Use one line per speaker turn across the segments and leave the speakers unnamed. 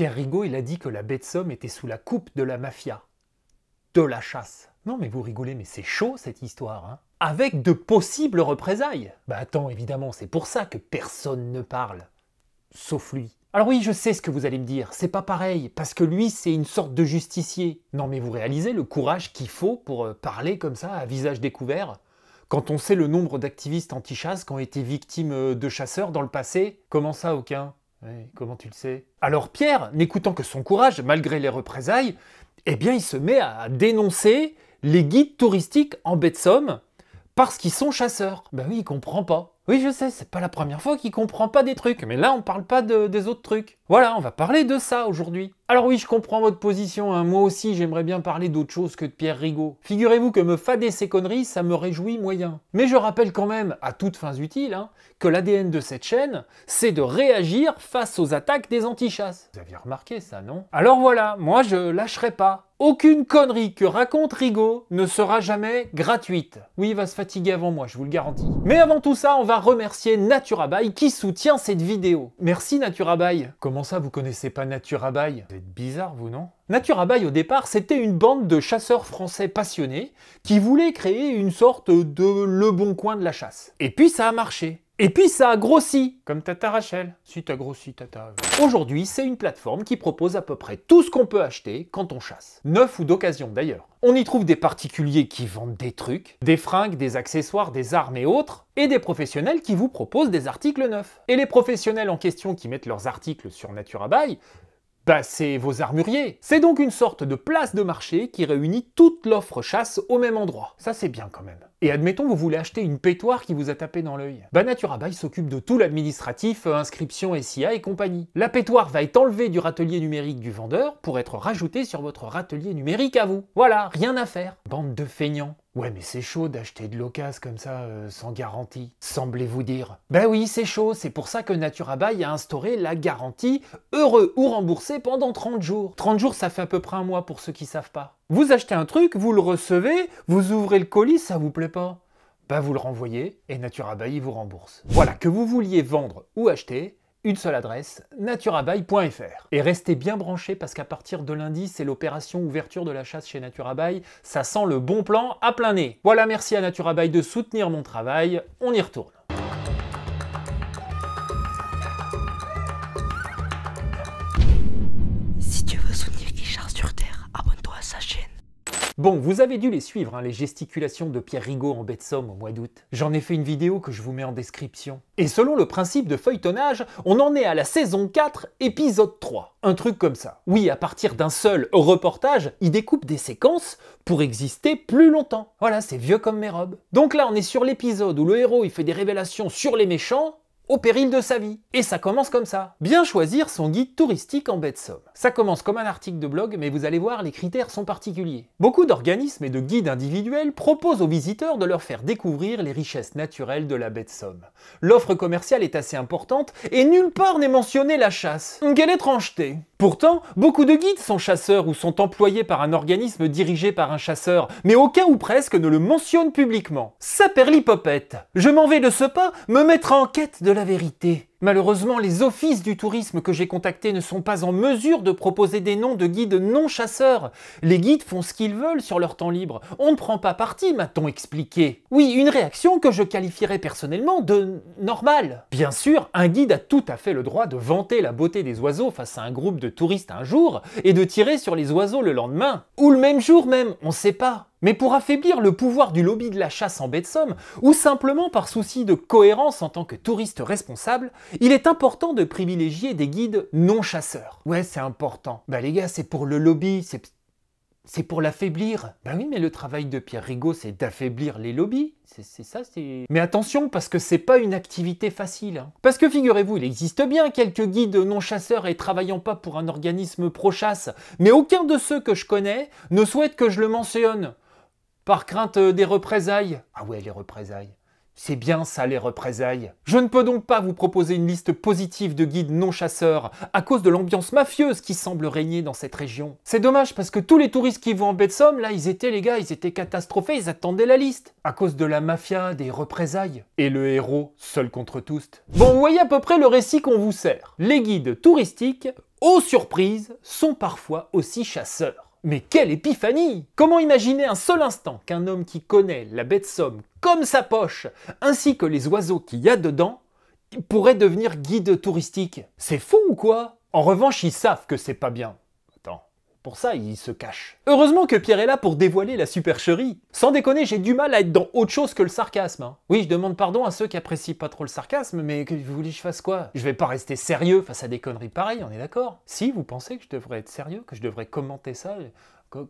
Pierre Rigaud, il a dit que la baie de Somme était sous la coupe de la mafia. De la chasse. Non mais vous rigolez, mais c'est chaud cette histoire, hein. Avec de possibles représailles. Bah attends, évidemment, c'est pour ça que personne ne parle. Sauf lui. Alors oui, je sais ce que vous allez me dire, c'est pas pareil, parce que lui, c'est une sorte de justicier. Non mais vous réalisez le courage qu'il faut pour parler comme ça, à visage découvert? Quand on sait le nombre d'activistes anti-chasse qui ont été victimes de chasseurs dans le passé? Comment ça, aucun? Ouais, comment tu le sais? Alors Pierre, n'écoutant que son courage, malgré les représailles, eh bien il se met à dénoncer les guides touristiques en baie de Somme parce qu'ils sont chasseurs. Ben oui, il comprend pas. Oui, je sais, c'est pas la première fois qu'il comprend pas des trucs, mais là on parle pas des autres trucs. Voilà, on va parler de ça aujourd'hui. Alors oui, je comprends votre position, hein. Moi aussi j'aimerais bien parler d'autre chose que de Pierre Rigaud. Figurez-vous que me fader ces conneries, ça me réjouit moyen. Mais je rappelle quand même, à toutes fins utiles, hein, que l'ADN de cette chaîne, c'est de réagir face aux attaques des anti-chasses. Vous aviez remarqué ça, non? Alors voilà, moi je lâcherai pas. Aucune connerie que raconte Rigaud ne sera jamais gratuite. Oui, il va se fatiguer avant moi, je vous le garantis. Mais avant tout ça, on va remercier Naturabail qui soutient cette vidéo. Merci Naturabail. Comment ça, vous connaissez pas Naturabail? Vous êtes bizarre, vous, non? Naturabail, au départ, c'était une bande de chasseurs français passionnés qui voulaient créer une sorte de Le Bon Coin de la chasse. Et puis ça a marché. Et puis ça a grossi, comme Tata Rachel. Si t'as grossi, Tata. Aujourd'hui, c'est une plateforme qui propose à peu près tout ce qu'on peut acheter quand on chasse. Neuf ou d'occasion d'ailleurs. On y trouve des particuliers qui vendent des trucs, des fringues, des accessoires, des armes et autres, et des professionnels qui vous proposent des articles neufs. Et les professionnels en question qui mettent leurs articles sur Naturabail, bah c'est vos armuriers. C'est donc une sorte de place de marché qui réunit toute l'offre chasse au même endroit. Ça c'est bien quand même. Et admettons vous voulez acheter une pétoire qui vous a tapé dans l'œil. Bah Naturabail s'occupe de tout l'administratif, inscription SIA et compagnie. La pétoire va être enlevée du râtelier numérique du vendeur pour être rajoutée sur votre râtelier numérique à vous. Voilà, rien à faire. Bande de feignants. Ouais mais c'est chaud d'acheter de l'occasion comme ça, sans garantie, semblez-vous dire. Ben oui, c'est chaud, c'est pour ça que Naturabail a instauré la garantie heureux ou remboursé pendant 30 jours. 30 jours, ça fait à peu près un mois pour ceux qui savent pas. Vous achetez un truc, vous le recevez, vous ouvrez le colis, ça vous plaît pas? Ben vous le renvoyez et Naturabail vous rembourse. Voilà, que vous vouliez vendre ou acheter, une seule adresse, naturabail.fr. Et restez bien branchés parce qu'à partir de lundi, c'est l'opération ouverture de la chasse chez Naturabail. Ça sent le bon plan à plein nez. Voilà, merci à Naturabail de soutenir mon travail. On y retourne.
Si tu veux soutenir qui chasse sur Terre, abonne-toi à sa chaîne.
Bon, vous avez dû les suivre, hein, les gesticulations de Pierre Rigaud en baie de Somme au mois d'août. J'en ai fait une vidéo que je vous mets en description. Et selon le principe de feuilletonnage, on en est à la saison 4, épisode 3. Un truc comme ça. Oui, à partir d'un seul reportage, il découpe des séquences pour exister plus longtemps. Voilà, c'est vieux comme mes robes. Donc là, on est sur l'épisode où le héros il fait des révélations sur les méchants, au péril de sa vie. Et ça commence comme ça. Bien choisir son guide touristique en baie de Somme. Ça commence comme un article de blog, mais vous allez voir, les critères sont particuliers. Beaucoup d'organismes et de guides individuels proposent aux visiteurs de leur faire découvrir les richesses naturelles de la baie de Somme. L'offre commerciale est assez importante et nulle part n'est mentionnée la chasse. Quelle étrangeté! Pourtant, beaucoup de guides sont chasseurs ou sont employés par un organisme dirigé par un chasseur, mais aucun ou presque ne le mentionne publiquement. Saperlipopette! Je m'en vais de ce pas me mettre en quête de la vérité. Malheureusement, les offices du tourisme que j'ai contactés ne sont pas en mesure de proposer des noms de guides non chasseurs. Les guides font ce qu'ils veulent sur leur temps libre. On ne prend pas parti, m'a-t-on expliqué. Oui, une réaction que je qualifierais personnellement de normale. Bien sûr, un guide a tout à fait le droit de vanter la beauté des oiseaux face à un groupe de touristes un jour et de tirer sur les oiseaux le lendemain. Ou le même jour même, on sait pas. Mais pour affaiblir le pouvoir du lobby de la chasse en baie de Somme, ou simplement par souci de cohérence en tant que touriste responsable, il est important de privilégier des guides non chasseurs. Ouais, c'est important. Bah les gars, c'est pour le lobby, c'est pour l'affaiblir. Bah oui, mais le travail de Pierre Rigaud, c'est d'affaiblir les lobbies. C'est ça, c'est... Mais attention, parce que c'est pas une activité facile. Hein. Parce que figurez-vous, il existe bien quelques guides non chasseurs et travaillant pas pour un organisme pro-chasse, mais aucun de ceux que je connais ne souhaite que je le mentionne. Par crainte des représailles. Ah ouais, les représailles. C'est bien ça, les représailles. Je ne peux donc pas vous proposer une liste positive de guides non chasseurs à cause de l'ambiance mafieuse qui semble régner dans cette région. C'est dommage parce que tous les touristes qui vont en baie de Somme, là, ils étaient catastrophés, ils attendaient la liste. À cause de la mafia, des représailles. Et le héros, seul contre tous. Bon, vous voyez à peu près le récit qu'on vous sert. Les guides touristiques aux surprises, sont parfois aussi chasseurs. Mais quelle épiphanie! Comment imaginer un seul instant qu'un homme qui connaît la baie de Somme comme sa poche, ainsi que les oiseaux qu'il y a dedans, pourrait devenir guide touristique? C'est fou ou quoi? En revanche, ils savent que c'est pas bien. Attends, pour ça, ils se cachent. Heureusement que Pierre est là pour dévoiler la supercherie. Sans déconner, j'ai du mal à être dans autre chose que le sarcasme. Hein. Oui, je demande pardon à ceux qui apprécient pas trop le sarcasme, mais que vous voulez que je fasse quoi? Je vais pas rester sérieux face à des conneries pareilles, on est d'accord? Si, vous pensez que je devrais être sérieux, que je devrais commenter ça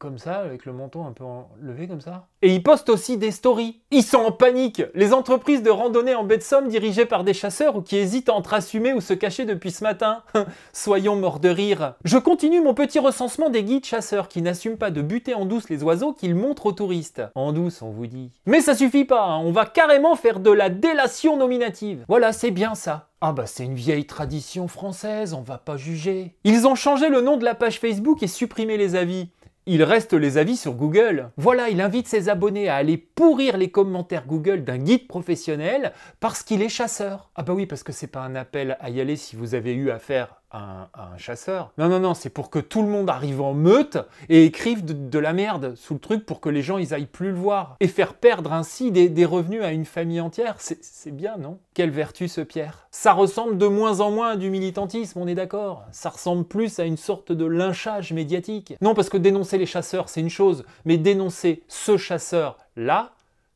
comme ça, avec le menton un peu levé comme ça. Et ils postent aussi des stories. Ils sont en panique. Les entreprises de randonnée en baie de Somme dirigées par des chasseurs ou qui hésitent entre assumer ou se cacher depuis ce matin. Soyons morts de rire. Je continue mon petit recensement des guides chasseurs qui n'assument pas de buter en douce les oiseaux qu'ils montrent aux touristes. En douce, on vous dit. Mais ça suffit pas, hein. On va carrément faire de la délation nominative. Voilà, c'est bien ça. Ah bah c'est une vieille tradition française, on va pas juger. Ils ont changé le nom de la page Facebook et supprimé les avis. Il reste les avis sur Google. Voilà, il invite ses abonnés à aller pourrir les commentaires Google d'un guide professionnel parce qu'il est chasseur. Ah bah oui, parce que c'est pas un appel à y aller si vous avez eu affaire à un chasseur. Non, non, non, c'est pour que tout le monde arrive en meute et écrive de la merde sous le truc pour que les gens ils aillent plus le voir. Et faire perdre ainsi des revenus à une famille entière, c'est bien, non? Quelle vertu ce Pierre. Ça ressemble de moins en moins à du militantisme, on est d'accord. Ça ressemble plus à une sorte de lynchage médiatique. Non, parce que dénoncer les chasseurs, c'est une chose, mais dénoncer ce chasseur-là,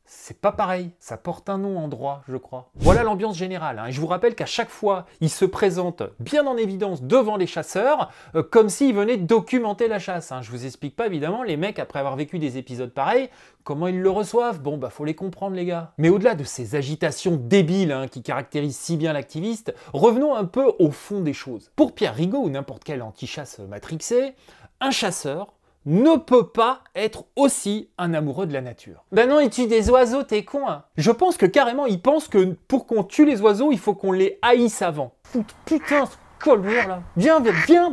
c'est pas pareil, ça porte un nom en droit, je crois. Voilà l'ambiance générale, hein. Et je vous rappelle qu'à chaque fois, il se présente bien en évidence devant les chasseurs, comme s'ils venaient documenter la chasse. Hein. Je vous explique pas, évidemment, les mecs, après avoir vécu des épisodes pareils, comment ils le reçoivent. Bon, bah faut les comprendre, les gars. Mais au-delà de ces agitations débiles hein, qui caractérisent si bien l'activiste, revenons un peu au fond des choses. Pour Pierre Rigaud ou n'importe quel anti-chasse matrixé, un chasseur ne peut pas être aussi un amoureux de la nature. Ben non, il tue des oiseaux, t'es con, hein. Je pense que carrément, il pense que pour qu'on tue les oiseaux, il faut qu'on les haïsse avant. Putain, ce colbourg là. Viens, viens.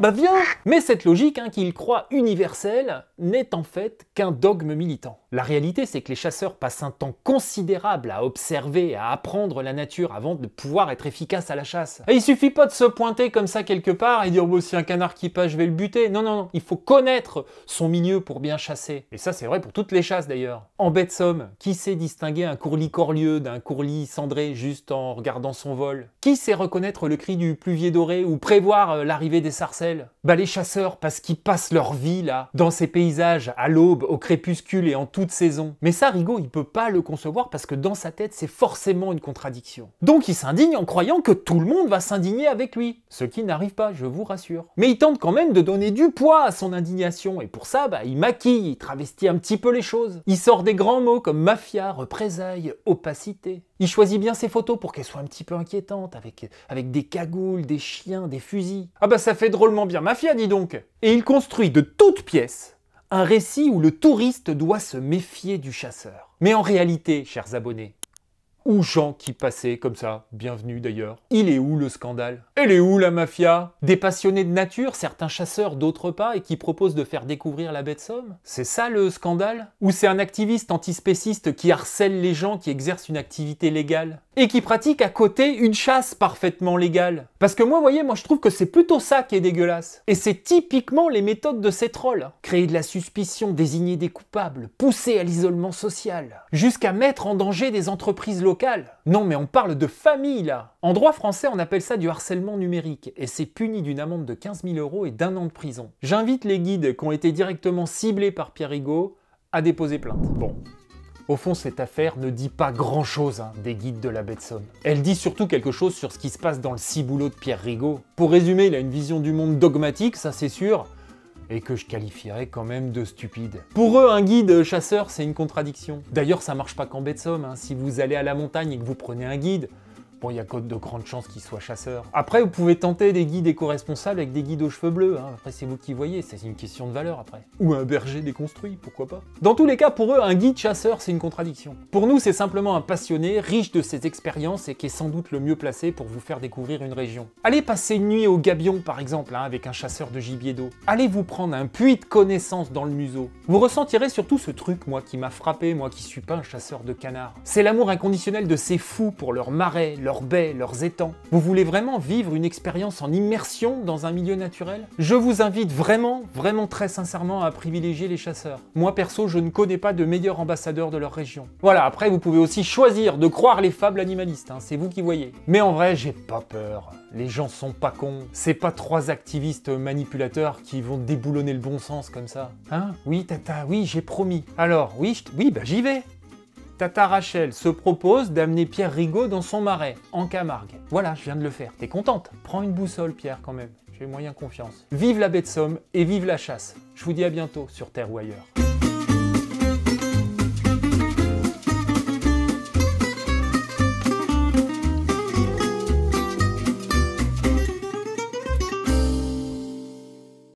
Mais cette logique, hein, qu'il croit universelle, n'est en fait qu'un dogme militant. La réalité, c'est que les chasseurs passent un temps considérable à observer, à apprendre la nature avant de pouvoir être efficaces à la chasse. Et il suffit pas de se pointer comme ça quelque part et dire oh, si un canard qui passe, je vais le buter. Non, non, non, il faut connaître son milieu pour bien chasser. Et ça, c'est vrai pour toutes les chasses d'ailleurs. En baie de Somme, qui sait distinguer un courlis corlieux d'un courlis cendré juste en regardant son vol? Qui sait reconnaître le cri du pluvier doré ou prévoir l'arrivée des sarcelles? Bah les chasseurs, parce qu'ils passent leur vie là, dans ces paysages, à l'aube, au crépuscule et en toute saison. Mais ça, Rigaud, il peut pas le concevoir parce que dans sa tête, c'est forcément une contradiction. Donc il s'indigne en croyant que tout le monde va s'indigner avec lui. Ce qui n'arrive pas, je vous rassure. Mais il tente quand même de donner du poids à son indignation et pour ça, bah, il maquille, il travestit un petit peu les choses. Il sort des grands mots comme mafia, représailles, opacité. Il choisit bien ses photos pour qu'elles soient un petit peu inquiétantes, avec des cagoules, des chiens, des fusils. Ah bah ça fait drôlement bien mafia, dis donc. Et il construit de toutes pièces un récit où le touriste doit se méfier du chasseur. Mais en réalité, chers abonnés, ou gens qui passaient comme ça, bienvenue d'ailleurs, il est où le scandale? Elle est où la mafia? Des passionnés de nature, certains chasseurs, d'autres pas, et qui proposent de faire découvrir la baie de Somme? C'est ça le scandale? Ou c'est un activiste antispéciste qui harcèle les gens qui exercent une activité légale? Et qui pratique à côté une chasse parfaitement légale? Parce que moi, vous voyez, moi je trouve que c'est plutôt ça qui est dégueulasse. Et c'est typiquement les méthodes de ces trolls. Créer de la suspicion, désigner des coupables, pousser à l'isolement social, jusqu'à mettre en danger des entreprises locales. Non mais on parle de famille là. En droit français, on appelle ça du harcèlement numérique et c'est puni d'une amende de 15 000 € et d'1 an de prison. J'invite les guides qui ont été directement ciblés par Pierre Rigaud à déposer plainte. Bon. Au fond, cette affaire ne dit pas grand-chose hein, des guides de la baie de Somme. Elle dit surtout quelque chose sur ce qui se passe dans le ciboulot de Pierre Rigaud. Pour résumer, il a une vision du monde dogmatique, ça c'est sûr, et que je qualifierais quand même de stupide. Pour eux, un guide chasseur, c'est une contradiction. D'ailleurs, ça marche pas qu'en baie de Somme. Hein. Si vous allez à la montagne et que vous prenez un guide, bon, il y a de grandes chances qu'il soit chasseur. Après, vous pouvez tenter des guides éco-responsables avec des guides aux cheveux bleus. Hein. Après, c'est vous qui voyez, c'est une question de valeur après. Ou un berger déconstruit, pourquoi pas. Dans tous les cas, pour eux, un guide chasseur, c'est une contradiction. Pour nous, c'est simplement un passionné, riche de ses expériences et qui est sans doute le mieux placé pour vous faire découvrir une région. Allez passer une nuit au Gabion, par exemple, hein, avec un chasseur de gibier d'eau. Allez vous prendre un puits de connaissances dans le museau. Vous ressentirez surtout ce truc, moi, qui m'a frappé, moi qui suis pas un chasseur de canards. C'est l'amour inconditionnel de ces fous pour leurs marais, leurs baies, leurs étangs. Vous voulez vraiment vivre une expérience en immersion dans un milieu naturel? Je vous invite vraiment, vraiment très sincèrement à privilégier les chasseurs. Moi perso, je ne connais pas de meilleur ambassadeur de leur région. Voilà, après vous pouvez aussi choisir de croire les fables animalistes, hein, c'est vous qui voyez. Mais en vrai, j'ai pas peur. Les gens sont pas cons. C'est pas 3 activistes manipulateurs qui vont déboulonner le bon sens comme ça. Hein? Oui, Tata, oui, j'ai promis. Alors, oui, bah j'y vais. Tata Rachel se propose d'amener Pierre Rigaud dans son marais, en Camargue. Voilà, je viens de le faire. T'es contente? Prends une boussole, Pierre, quand même. J'ai moyen confiance. Vive la baie de Somme et vive la chasse. Je vous dis à bientôt sur Terre ou ailleurs.